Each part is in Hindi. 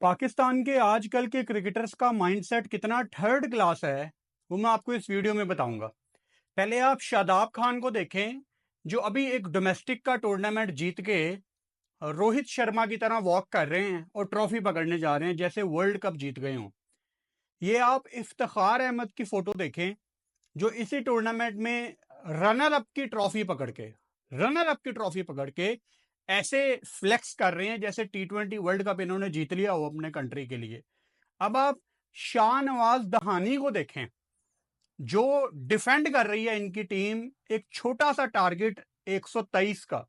पाकिस्तान के आजकल के क्रिकेटर्स का माइंडसेट कितना थर्ड क्लास है वो मैं आपको इस वीडियो में बताऊंगा। पहले आप शादाब खान को देखें, जो अभी एक डोमेस्टिक का टूर्नामेंट जीत के रोहित शर्मा की तरह वॉक कर रहे हैं और ट्रॉफी पकड़ने जा रहे हैं जैसे वर्ल्ड कप जीत गए हों। ये आप इफ्तिखार अहमद की फोटो देखें, जो इसी टूर्नामेंट में रनर अप की ट्रॉफी पकड़ के ऐसे फ्लेक्स कर रहे हैं जैसे T20 वर्ल्ड कप इन्होंने जीत लिया हो अपने कंट्री के लिए। अब आप शाहनवाज दहानी को देखें, जो डिफेंड कर रही है इनकी टीम एक छोटा सा टारगेट 123 का,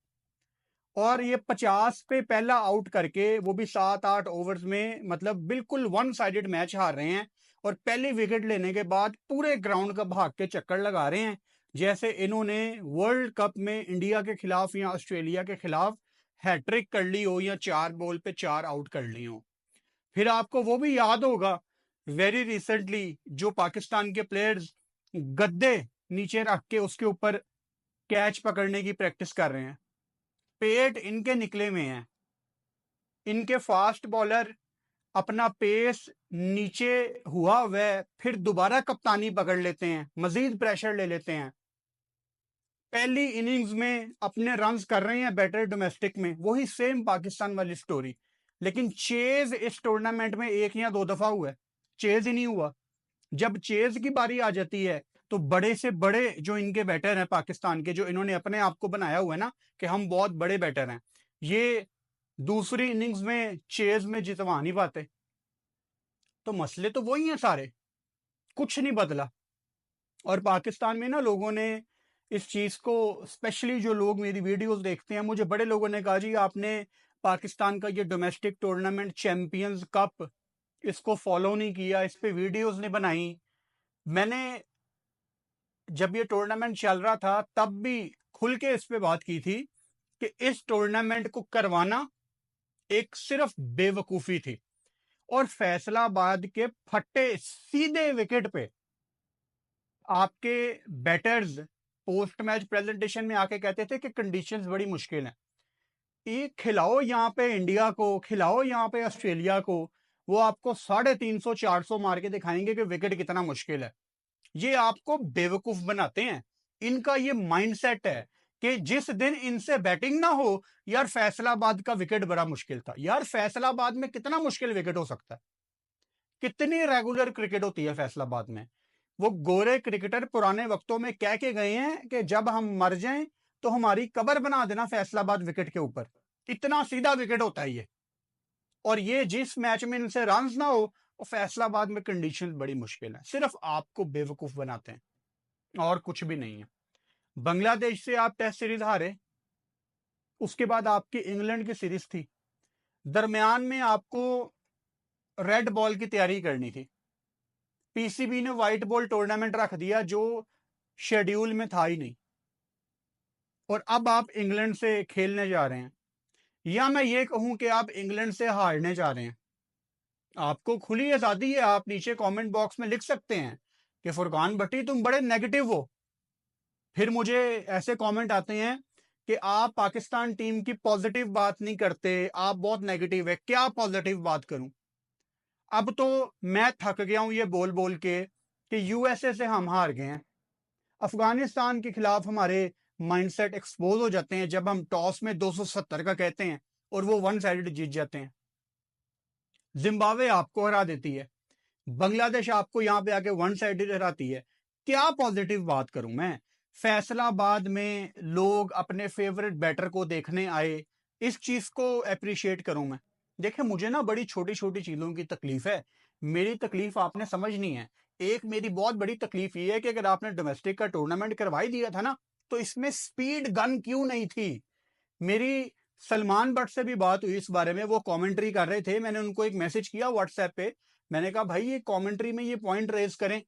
और ये 50 पे पहला आउट करके वो भी 7-8 ओवर्स में, मतलब बिल्कुल वन साइडेड मैच हार रहे हैं। और पहली विकेट लेने के बाद पूरे ग्राउंड का भाग के चक्कर लगा रहे हैं जैसे इन्होंने वर्ल्ड कप में इंडिया के खिलाफ या ऑस्ट्रेलिया के खिलाफ हैट्रिक कर ली हो या 4 बॉल पे 4 आउट कर ली हो। फिर आपको वो भी याद होगा, वेरी रिसेंटली जो पाकिस्तान के प्लेयर्स गद्दे नीचे रख के उसके ऊपर कैच पकड़ने की प्रैक्टिस कर रहे हैं, पेट इनके निकले में है। इनके फास्ट बॉलर अपना पेस नीचे हुआ वह फिर दोबारा कप्तानी पकड़ लेते हैं, मजीद प्रेशर ले लेते हैं। पहली इनिंग्स में अपने रन्स कर रहे हैं बैटर डोमेस्टिक में, वही सेम पाकिस्तान वाली स्टोरी। लेकिन चेज इस टूर्नामेंट में 1 या 2 दफा हुआ है, चेज ही नहीं हुआ। जब चेज की बारी आ जाती है तो बड़े से बड़े जो इनके बैटर हैं पाकिस्तान के, जो इन्होंने अपने आप को बनाया हुआ है ना कि हम बहुत बड़े बैटर हैं, ये दूसरी इनिंग्स में चेज में जितवा नहीं पाते। तो मसले तो वही हैं सारे, कुछ नहीं बदला। और पाकिस्तान में ना लोगों ने इस चीज को, स्पेशली जो लोग मेरी वीडियोस देखते हैं, मुझे बड़े लोगों ने कहा जी आपने पाकिस्तान का ये डोमेस्टिक टूर्नामेंट चैंपियंस कप इसको फॉलो नहीं किया, इस पे वीडियोस नहीं बनाई। मैंने जब ये टूर्नामेंट चल रहा था तब भी खुल के इस पे बात की थी कि इस टूर्नामेंट को करवाना एक सिर्फ बेवकूफी थी। और फैसलाबाद के फट्टे सीधे विकेट पे आपके बैटर्स पोस्ट मैच प्रेजेंटेशन में आके कहते थे कि कंडीशंस बड़ी मुश्किल हैं, ये खिलाओ यहाँ पे इंडिया को, खिलाओ यहाँ पे ऑस्ट्रेलिया को, वो आपको 350-400 मार के दिखाएंगे कि विकेट कितना मुश्किल है। ये आपको बेवकूफ बनाते हैं। इनका ये माइंडसेट है कि जिस दिन इनसे बैटिंग ना हो, यार फैसलाबाद का विकेट बड़ा मुश्किल था। यार फैसलाबाद में कितना मुश्किल विकेट हो सकता है? कितनी रेगुलर क्रिकेट होती है फैसलाबाद में? वो गोरे क्रिकेटर पुराने वक्तों में कह के गए हैं कि जब हम मर जाएं तो हमारी कब्र बना देना फैसलाबाद विकेट के ऊपर। इतना सीधा विकेट होता है ये। और ये जिस मैच में इनसे रन ना हो, वो फैसलाबाद में कंडीशन बड़ी मुश्किल है। सिर्फ आपको बेवकूफ बनाते हैं और कुछ भी नहीं है। बांग्लादेश से आप टेस्ट सीरीज हारे, उसके बाद आपकी इंग्लैंड की सीरीज थी, दरमियान में आपको रेड बॉल की तैयारी करनी थी। पीसीबी ने व्हाइट बॉल टूर्नामेंट रख दिया जो शेड्यूल में था ही नहीं, और अब आप इंग्लैंड से खेलने जा रहे हैं, या मैं ये कहूं कि आप इंग्लैंड से हारने जा रहे हैं। आपको खुली आजादी है, आप नीचे कमेंट बॉक्स में लिख सकते हैं कि फुरकान भट्टी तुम बड़े नेगेटिव हो। फिर मुझे ऐसे कमेंट आते हैं कि आप पाकिस्तान टीम की पॉजिटिव बात नहीं करते, आप बहुत नेगेटिव है। क्या पॉजिटिव बात करूं? अब तो मैं थक गया हूं ये बोल बोल के कि यूएसए से हम हार गए हैं। अफगानिस्तान के खिलाफ हमारे माइंडसेट एक्सपोज हो जाते हैं जब हम टॉस में 270 का कहते हैं और वो वन साइडेड जीत जाते हैं। जिम्बाब्वे आपको हरा देती है, बांग्लादेश आपको यहाँ पे आके वन साइडेड हराती है। क्या पॉजिटिव बात करूं मैं? फैसलाबाद में लोग अपने फेवरेट बैटर को देखने आए, इस चीज को अप्रिशिएट करूं मैं? देखिए मुझे ना बड़ी छोटी छोटी चीजों की तकलीफ है, मेरी तकलीफ आपने समझनी है। एक मेरी बहुत बड़ी तकलीफ ये है कि अगर आपने डोमेस्टिक का टूर्नामेंट करवाई दिया था ना, तो इसमें स्पीड गन क्यों नहीं थी? मेरी सलमान भट्ट से भी बात हुई इस बारे में, वो कमेंट्री कर रहे थे, मैंने उनको एक मैसेज किया व्हाट्सएप पे, मैंने कहा भाई ये कमेंट्री में ये पॉइंट रेज करें।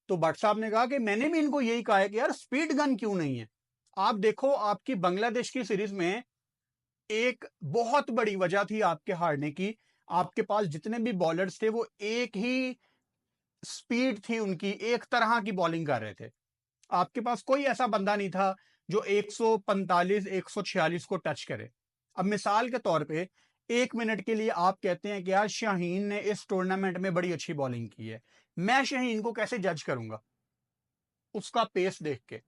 तो भट्ट साहब ने कहा कि मैंने भी इनको यही कहा है कि यार स्पीड गन क्यों नहीं है। आप देखो आपकी बांग्लादेश की सीरीज में एक बहुत बड़ी वजह थी आपके हारने की, आपके पास जितने भी बॉलर्स थे वो एक ही स्पीड थी उनकी, एक तरह की बॉलिंग कर रहे थे। आपके पास कोई ऐसा बंदा नहीं था जो 145 146 को टच करे। अब मिसाल के तौर पे 1 मिनट के लिए आप कहते हैं कि यार शाहीन ने इस टूर्नामेंट में बड़ी अच्छी बॉलिंग की है, मैं शाहीन को कैसे जज करूंगा? उसका पेस देख के।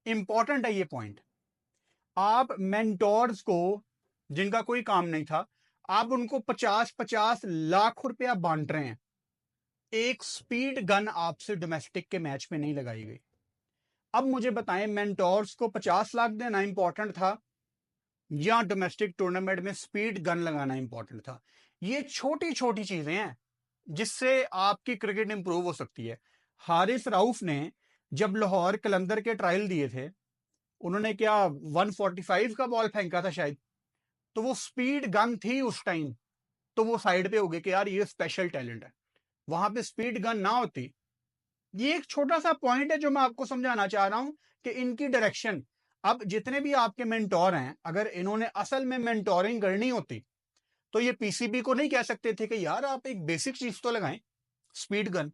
इंपॉर्टेंट है ये पॉइंट। आप मेंटोर्स को, जिनका कोई काम नहीं था, आप उनको 50-50 लाख रुपया बांट रहे हैं। एक स्पीड गन आपसे डोमेस्टिक के मैच में नहीं लगाई गई। अब मुझे बताएं, मेंटोर्स को 50 लाख देना इंपॉर्टेंट था या डोमेस्टिक टूर्नामेंट में स्पीड गन लगाना इंपॉर्टेंट था? ये छोटी छोटी चीजें हैं जिससे आपकी क्रिकेट इंप्रूव हो सकती है। हारिस राउफ ने जब लाहौर कलंदर के ट्रायल दिए थे, उन्होंने क्या 145 का बॉल फेंका था शायद, तो वो स्पीड गन थी उस टाइम, तो वो साइड पे हो गए कि यार ये स्पेशल टैलेंट है। वहां पे स्पीड गन ना होती। ये एक छोटा सा पॉइंट है जो मैं आपको समझाना चाह रहा हूं कि इनकी डायरेक्शन, अब जितने भी आपके मेंटोर हैं, अगर इन्होंने असल में मेंटोरिंग करनी होती तो ये पीसीबी को नहीं कह सकते थे कि यार आप एक बेसिक चीज तो लगाएं, स्पीड गन,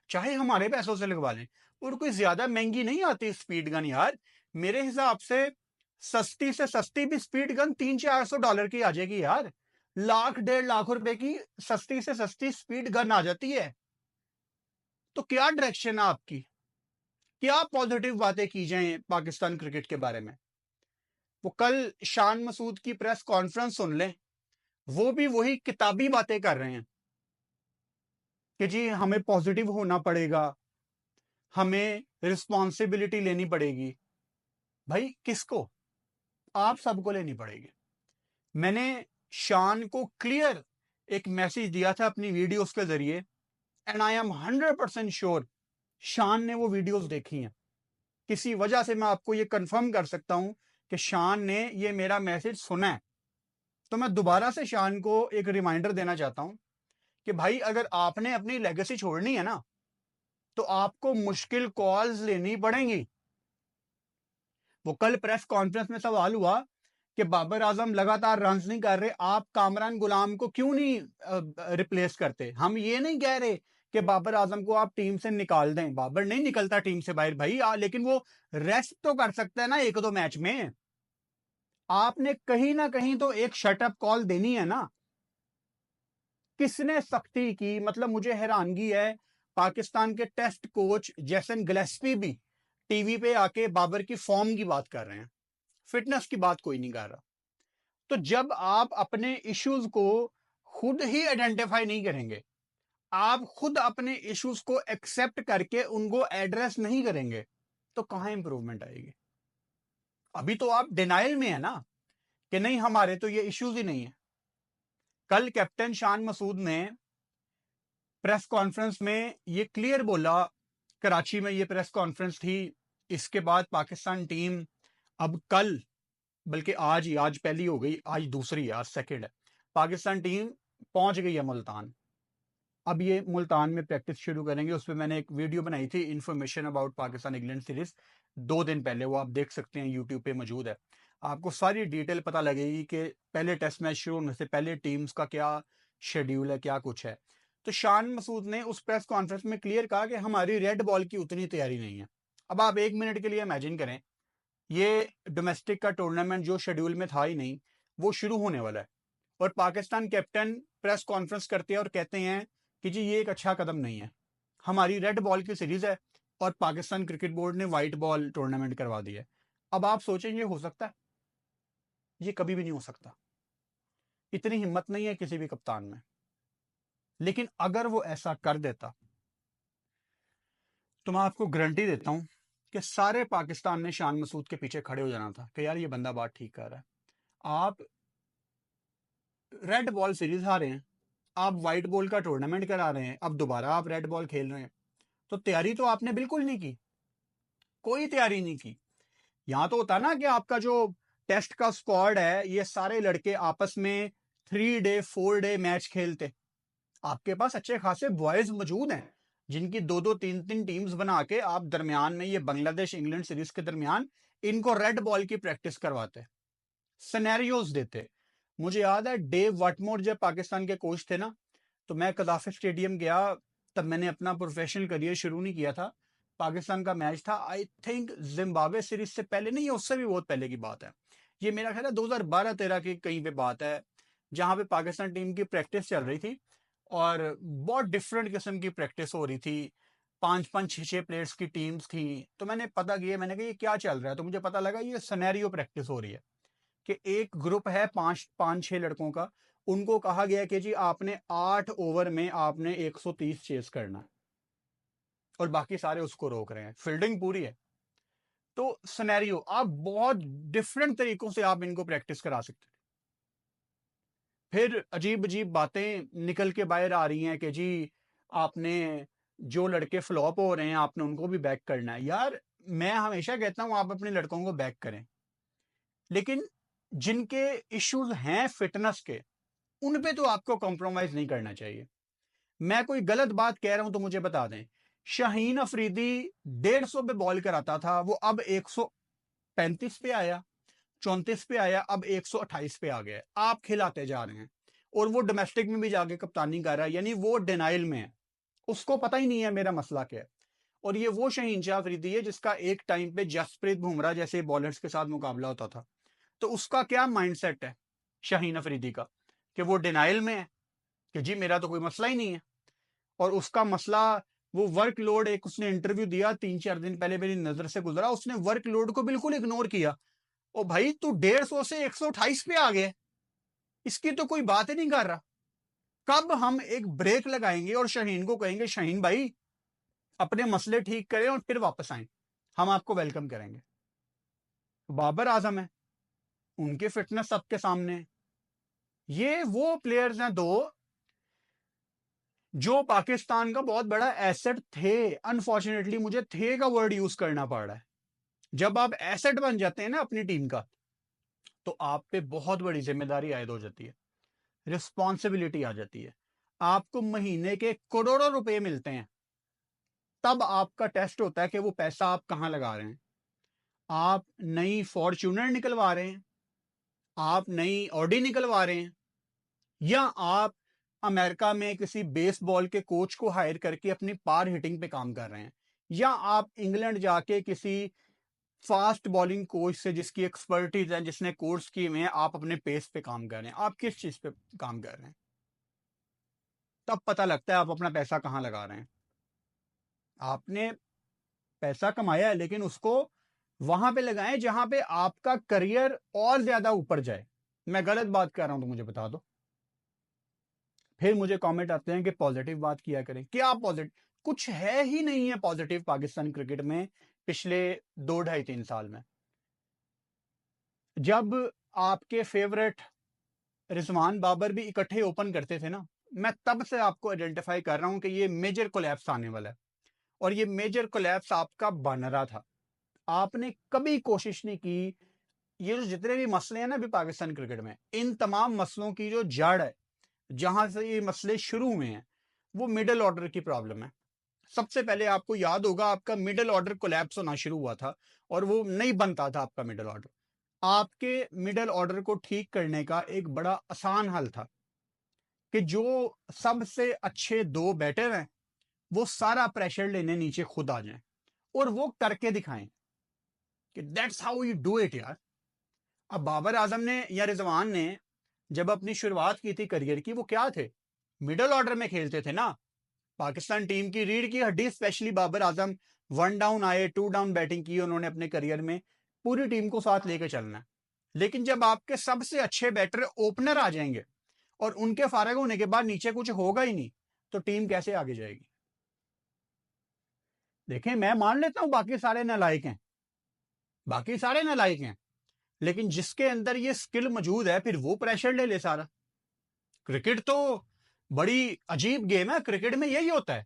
चाहे हमारे पैसों से लगवा लें। और कोई ज्यादा महंगी नहीं आती स्पीड गन यार, मेरे हिसाब से सस्ती से सस्ती भी स्पीड गन $300-400 की आ जाएगी यार। 1-1.5 लाख रुपए की सस्ती से सस्ती स्पीड गन आ जाती है। तो क्या डायरेक्शन है आपकी? क्या पॉजिटिव बातें की जाएं पाकिस्तान क्रिकेट के बारे में? वो कल शान मसूद की प्रेस कॉन्फ्रेंस सुन लें, वो भी वही किताबी बातें कर रहे हैं कि जी हमें पॉजिटिव होना पड़ेगा, हमें रिस्पॉन्सिबिलिटी लेनी पड़ेगी। भाई किसको? आप सबको लेनी पड़ेगी। मैंने शान को क्लियर एक मैसेज दिया था अपनी वीडियोस के जरिए, एंड आई एम 100% श्योर शान ने वो वीडियोस देखी हैं। किसी वजह से मैं आपको ये कंफर्म कर सकता हूं कि शान ने ये मेरा मैसेज सुना है। तो मैं दोबारा से शान को एक रिमाइंडर देना चाहता हूं कि भाई अगर आपने अपनी लेगेसी छोड़नी है ना, तो आपको मुश्किल कॉल्स लेनी पड़ेंगी। वो कल प्रेस कॉन्फ्रेंस में सवाल हुआ कि बाबर आजम लगातार रन नहीं कर रहे, आप कामरान गुलाम को क्यों नहीं रिप्लेस करते? हम ये नहीं कह रहे कि बाबर आजम को आप टीम से निकाल दें, बाबर नहीं निकलता टीम से बाहर भाई, लेकिन वो रेस्ट तो कर सकता है ना 1-2 मैच में। आपने कहीं ना कहीं तो एक शटअप कॉल देनी है ना। किसने सख्ती की? मतलब मुझे हैरानगी है, पाकिस्तान के टेस्ट कोच जैसन गिलेस्पी भी टीवी पे आके बाबर की फॉर्म की बात कर रहे हैं, फिटनेस की बात कोई नहीं कर रहा। तो जब आप अपने इश्यूज को खुद ही आइडेंटिफाई नहीं करेंगे, आप खुद अपने इश्यूज को एक्सेप्ट करके उनको एड्रेस नहीं करेंगे, तो कहां इंप्रूवमेंट आएगी? अभी तो आप डिनाइल में है ना कि नहीं हमारे तो ये इश्यूज ही नहीं है। कल कैप्टन शान मसूद ने प्रेस कॉन्फ्रेंस में ये क्लियर बोला, कराची में ये प्रेस कॉन्फ्रेंस थी, इसके बाद पाकिस्तान टीम अब कल, बल्कि आज ही, आज पहली हो गई, आज दूसरी है, आज सेकंड है, पाकिस्तान टीम पहुंच गई है मुल्तान। अब ये मुल्तान में प्रैक्टिस शुरू करेंगे। उस पर मैंने एक वीडियो बनाई थी, information about Pakistan England series, 2 दिन पहले, वो आप देख सकते हैं, यूट्यूब पे मौजूद है। आपको सारी डिटेल पता लगेगी कि पहले टेस्ट मैच शुरू होने से पहले टीम्स का क्या शेड्यूल है, क्या कुछ है। तो शान मसूद ने उस प्रेस कॉन्फ्रेंस में क्लियर कहा कि हमारी रेड बॉल की उतनी तैयारी नहीं है। अब आप 1 मिनट के लिए इमेजिन करें, ये डोमेस्टिक का टूर्नामेंट जो शेड्यूल में था ही नहीं, वो शुरू होने वाला है, और पाकिस्तान कैप्टन प्रेस कॉन्फ्रेंस करते हैं और कहते हैं कि जी ये एक अच्छा कदम नहीं है, हमारी रेड बॉल की सीरीज है और पाकिस्तान क्रिकेट बोर्ड ने व्हाइट बॉल टूर्नामेंट करवा दिया है। अब आप सोचें ये हो सकता है? ये कभी भी नहीं हो सकता। इतनी हिम्मत नहीं है किसी भी कप्तान में। लेकिन अगर वो ऐसा कर देता तो मैं आपको गारंटी देता हूं कि सारे पाकिस्तान ने शान मसूद के पीछे खड़े हो जाना था कि यार ये बंदा बात ठीक कर रहा है। आप रेड बॉल सीरीज हारे हैं, आप व्हाइट बॉल का टूर्नामेंट करा रहे हैं, अब दोबारा आप रेड बॉल खेल रहे हैं, तो तैयारी तो आपने बिल्कुल नहीं की, कोई तैयारी नहीं की। यहां तो होता ना कि आपका जो टेस्ट का स्क्वाड है, ये सारे लड़के आपस में 3 डे 4 डे मैच खेलते, आपके पास अच्छे खासे बॉयज मौजूद हैं जिनकी 2-2 3-3 टीम्स बना के आप दरमियान में, ये बांग्लादेश इंग्लैंड सीरीज के दरमियान, इनको रेड बॉल की प्रैक्टिस करवाते, सिनेरियोज देते। मुझे याद है डेव वाटमोर जब पाकिस्तान के कोच थे ना, तो मैं कदाफी स्टेडियम गया, तब मैंने अपना प्रोफेशनल करियर शुरू नहीं किया था, पाकिस्तान का मैच था, आई थिंक जिम्बाब्वे सीरीज से पहले नहीं, उससे भी बहुत पहले की बात है, ये मेरा ख्याल है 2012-13 की कहीं पे बात है। जहां पे पाकिस्तान टीम की प्रैक्टिस चल रही थी और बहुत डिफरेंट किस्म की प्रैक्टिस हो रही थी। 5-5 6-6 प्लेयर्स की टीम्स थी। तो मैंने पता किया, मैंने कहा ये क्या चल रहा है, तो मुझे पता लगा ये सिनेरियो प्रैक्टिस हो रही है कि एक ग्रुप है 5-5-6 लड़कों का, उनको कहा गया कि जी आपने 8 ओवर में आपने 130 चेस करना है और बाकी सारे उसको रोक रहे हैं, फील्डिंग पूरी है। तो सिनेरियो आप बहुत डिफरेंट तरीकों से आप इनको प्रैक्टिस करा सकते हैं। फिर अजीब अजीब बातें निकल के बाहर आ रही हैं कि जी आपने जो लड़के फ्लॉप हो रहे हैं आपने उनको भी बैक करना है। यार मैं हमेशा कहता हूं आप अपने लड़कों को बैक करें, लेकिन जिनके इश्यूज हैं फिटनेस के उन पे तो आपको कॉम्प्रोमाइज नहीं करना चाहिए। मैं कोई गलत बात कह रहा हूं तो मुझे बता दें। शाहीन अफरीदी 150 पे बॉल कराता था, वो अब 135 पे आया, 34 पे आया, अब 128 पे आ गया। आप खिलाते जा रहे हैं और वो डोमेस्टिक में भी जाके कप्तानी कर रहा है, यानी वो डिनाइल में है, उसको पता ही नहीं है मेरा मसला क्या है। और ये वो शहीन शाह अफरीदी है जिसका एक टाइम पे जसप्रीत बुमराह जैसे बॉलर्स के साथ मुकाबला होता था। तो उसका क्या माइंडसेट है शाहीन अफरीदी का, कि वो डिनाइल में है कि जी मेरा तो कोई मसला ही नहीं है। और उसका मसला वो वर्कलोड, एक उसने इंटरव्यू दिया 3-4 दिन पहले मेरी नजर से गुजरा, उसने वर्कलोड को बिल्कुल इग्नोर किया। ओ भाई तू 150 से 128 पे आ गया, इसकी तो कोई बात ही नहीं कर रहा। कब हम एक ब्रेक लगाएंगे और शाहीन को कहेंगे शाहीन भाई अपने मसले ठीक करें और फिर वापस आए, हम आपको वेलकम करेंगे। बाबर आजम है, उनकी फिटनेस सबके सामने है। ये वो प्लेयर्स हैं दो जो पाकिस्तान का बहुत बड़ा एसेट थे। अनफॉर्चुनेटली मुझे थे का वर्ड यूज करना पड़ रहा है। जब आप एसेट बन जाते हैं ना अपनी टीम का, तो आप पे बहुत बड़ी जिम्मेदारी आयद हो जाती है, रिस्पॉन्सिबिलिटी आ जाती है। आपको महीने के करोड़ों रुपए मिलते हैं, तब आपका टेस्ट होता है कि वो पैसा आप कहां लगा रहे हैं। आप नई फॉर्च्यूनर निकलवा रहे हैं, आप नई ऑडी निकलवा रहे हैं, या आप अमेरिका में किसी बेसबॉल के कोच को हायर करके अपनी पार हिटिंग पे काम कर रहे हैं, या आप इंग्लैंड जाके किसी फास्ट बॉलिंग कोच से जिसकी एक्सपर्टीज है, जिसने कोर्स किए हुए हैं, आप अपने पेस पे काम कर रहे हैं। आप किस चीज पे काम कर रहे हैं, तब पता लगता है आप अपना पैसा कहां लगा रहे हैं। आपने पैसा कमाया है लेकिन उसको वहां पे लगाएं जहां पे आपका करियर और ज्यादा ऊपर जाए। मैं गलत बात कर रहा हूं तो मुझे बता दो। फिर मुझे कमेंट आते हैं कि पॉजिटिव बात किया करें। क्या पॉजिटिव? कुछ है ही नहीं है पॉजिटिव पाकिस्तान क्रिकेट में पिछले 2-2.5-3 साल में। जब आपके फेवरेट रिजवान बाबर भी इकट्ठे ओपन करते थे ना, मैं तब से आपको आइडेंटिफाई कर रहा हूं कि ये मेजर कोलैप्स आने वाला है। और ये मेजर कोलैप्स आपका बन रहा था। आपने कभी कोशिश नहीं की। ये जो जितने भी मसले हैं ना अभी पाकिस्तान क्रिकेट में, इन तमाम मसलों की जो जड़ है, जहां से ये मसले शुरू हुए हैं, वो मिडिल ऑर्डर की प्रॉब्लम है। सबसे पहले आपको याद होगा आपका मिडिल ऑर्डर कोलैप्स होना शुरू हुआ था और वो नहीं बनता था आपका मिडिल ऑर्डर। आपके मिडिल ऑर्डर को ठीक करने का एक बड़ा आसान हल था कि जो सबसे अच्छे 2 बैटर हैं वो सारा प्रेशर लेने नीचे खुद आ जाएं और वो करके दिखाएं कि that's how you do it यार। अब बाबर आजम ने या रिजवान ने जब अपनी शुरुआत की थी करियर की, वो क्या थे? मिडिल ऑर्डर में खेलते थे ना। पाकिस्तान टीम की रीढ़ की हड्डी स्पेशली बाबर आजम, 1 डाउन आए, 2 डाउन बैटिंग की उन्होंने अपने करियर में, पूरी टीम को साथ लेकर चलना है। लेकिन जब आपके सबसे अच्छे बैटर ओपनर आ जाएंगे और उनके फारग होने के बाद नीचे कुछ होगा ही नहीं, तो टीम कैसे आगे जाएगी? देखें, मैं मान लेता हूं बाकी सारे नालायक हैं, बाकी सारे नालायक हैं, लेकिन जिसके अंदर ये स्किल मौजूद है फिर वो प्रेशर ले ले सारा। क्रिकेट तो बड़ी अजीब गेम है, क्रिकेट में यही होता है।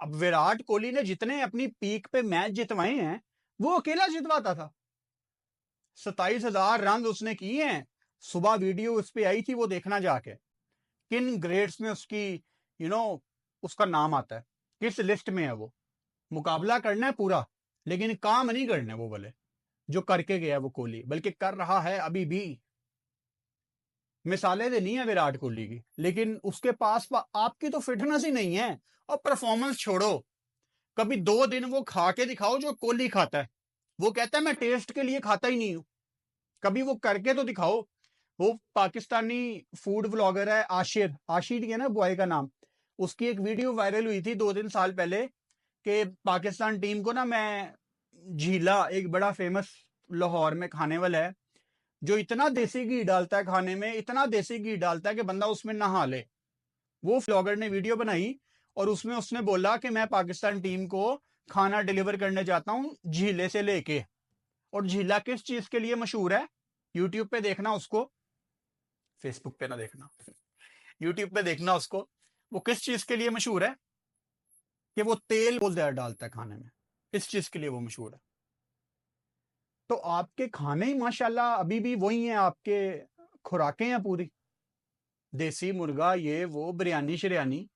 अब विराट कोहली ने जितने अपनी पीक पे मैच जितवाए हैं वो अकेला जितवाता था। 27,000 रन उसने किए हैं। सुबह वीडियो उस पर आई थी, वो देखना जाके किन ग्रेड्स में उसकी उसका नाम आता है, किस लिस्ट में है वो। मुकाबला करना है पूरा, लेकिन काम नहीं करना है वो वाले जो करके गया वो कोहली, बल्कि कर रहा है अभी भी। मिसालें देनी है विराट कोहली की, लेकिन उसके पास आपकी तो फिटनेस ही नहीं है। और परफॉर्मेंस छोड़ो, कभी 2 दिन वो खा के दिखाओ जो कोहली खाता है। वो कहता है मैं टेस्ट के लिए खाता ही नहीं हूं, कभी वो करके तो दिखाओ। वो पाकिस्तानी फूड व्लॉगर है आशिर, आशिर है ना बॉय का नाम। उसकी एक वीडियो वायरल हुई थी 2-3 साल पहले कि पाकिस्तान टीम को ना, मैं झीला एक बड़ा फेमस लाहौर में खाने वाला है, जो इतना देसी घी डालता है खाने में, इतना देसी घी डालता है कि बंदा उसमें नहा ले। वो व्लॉगर ने वीडियो बनाई और उसमें उसने बोला कि मैं पाकिस्तान टीम को खाना डिलीवर करने जाता हूँ झीले से लेके। और झीला किस चीज के लिए मशहूर है? यूट्यूब पे देखना उसको, फेसबुक पे ना देखना, यूट्यूब पे देखना उसको। वो किस चीज के लिए मशहूर है? कि वो तेल बहुत ज्यादा डालता है खाने में। इस चीज के लिए वो मशहूर है। तो आपके खाने ही माशाल्लाह अभी भी वही हैं, आपके खुराकें हैं पूरी देसी मुर्गा, ये वो बिरयानी शरियानी।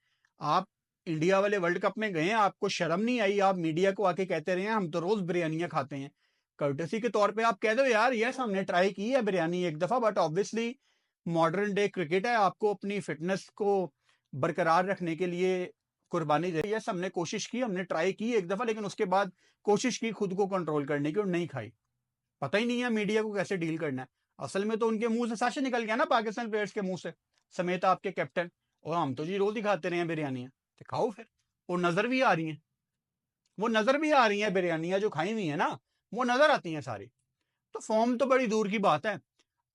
आप इंडिया वाले वर्ल्ड कप में गए हैं, आपको शर्म नहीं आई? आप मीडिया को आके कहते रहे हैं हम तो रोज बिरयानियां खाते हैं। कर्टसी के तौर पे आप कह दो यार यस हमने ट्राई की है बिरयानी एक दफा, but obviously modern day cricket है, आपको अपनी फिटनेस को बरकरार रखने के लिए कुर्बानी दे। यस हमने कोशिश की, हमने ट्राई की एक दफा, लेकिन उसके बाद कोशिश की खुद को कंट्रोल करने की और नहीं खाई। पता ही नहीं है मीडिया को कैसे डील करना है। असल में तो उनके मुंह से साशे निकल गया ना पाकिस्तान प्लेयर्स के मुंह से, समेत आपके कैप्टन। और हम तो जी रोज दिखाते रहे हैं बिरयानियां, तो खाओ फिर। वो नजर भी आ रही हैं, वो नजर भी आ रही हैं बिरयानियां जो खाई हुई है ना, वो नजर आती हैं सारी। तो फॉर्म तो बड़ी दूर की बात है।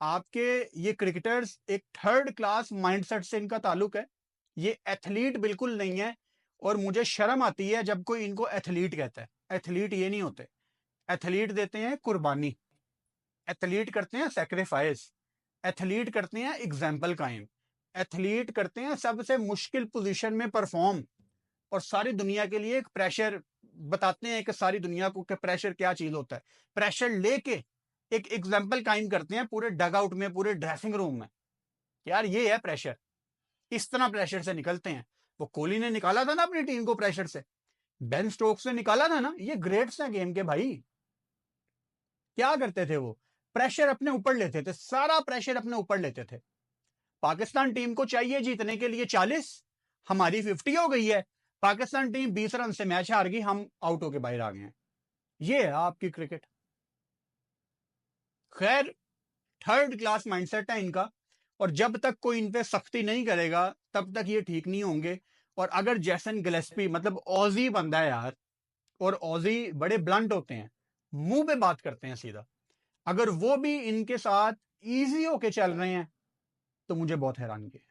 आपके ये क्रिकेटर्स एक थर्ड क्लास माइंडसेट से इनका ताल्लुक है, ये एथलीट बिल्कुल नहीं है। और मुझे शर्म आती है जब कोई इनको एथलीट कहता है। एथलीट ये नहीं होते, एथलीट देते हैं कुर्बानी, एथलीट करते हैं सेक्रीफाइस, एथलीट करते हैं एग्जाम्पल कायम, एथलीट करते हैं सबसे मुश्किल पोजीशन में परफॉर्म, और सारी दुनिया के लिए एक प्रेशर बताते हैं कि सारी दुनिया को कि प्रेशर क्या चीज होता है। प्रेशर लेके एक एग्जाम्पल कायम करते हैं पूरे डग आउट में, पूरे ड्रेसिंग रूम में। यार ये है प्रेशर, इस तरह प्रेशर से निकलते हैं। वो कोहली ने निकाला था ना अपनी टीम को प्रेशर से, बेन स्टोक्स ने निकाला था ना, ये ग्रेट्स हैं गेम के भाई। क्या करते थे वो? प्रेशर अपने ऊपर लेते थे, सारा प्रेशर अपने ऊपर लेते थे। पाकिस्तान टीम को चाहिए जीतने के लिए 40, हमारी 50 हो गई है। पाकिस्तान टीम 20 रन से मैच हार गई, हम आउट होके बाहर आ गए हैं। ये है आपकी क्रिकेट। खैर, थर्ड क्लास माइंडसेट है इनका, और जब तक कोई इन पे सख्ती नहीं करेगा तब तक ये ठीक नहीं होंगे। और अगर जैसन गिलेस्पी, मतलब ऑजी बंदा है यार, और ऑजी बड़े ब्लंट होते हैं, मुंह पे बात करते हैं सीधा, अगर वो भी इनके साथ इजी होके चल रहे हैं तो मुझे बहुत हैरानगी है।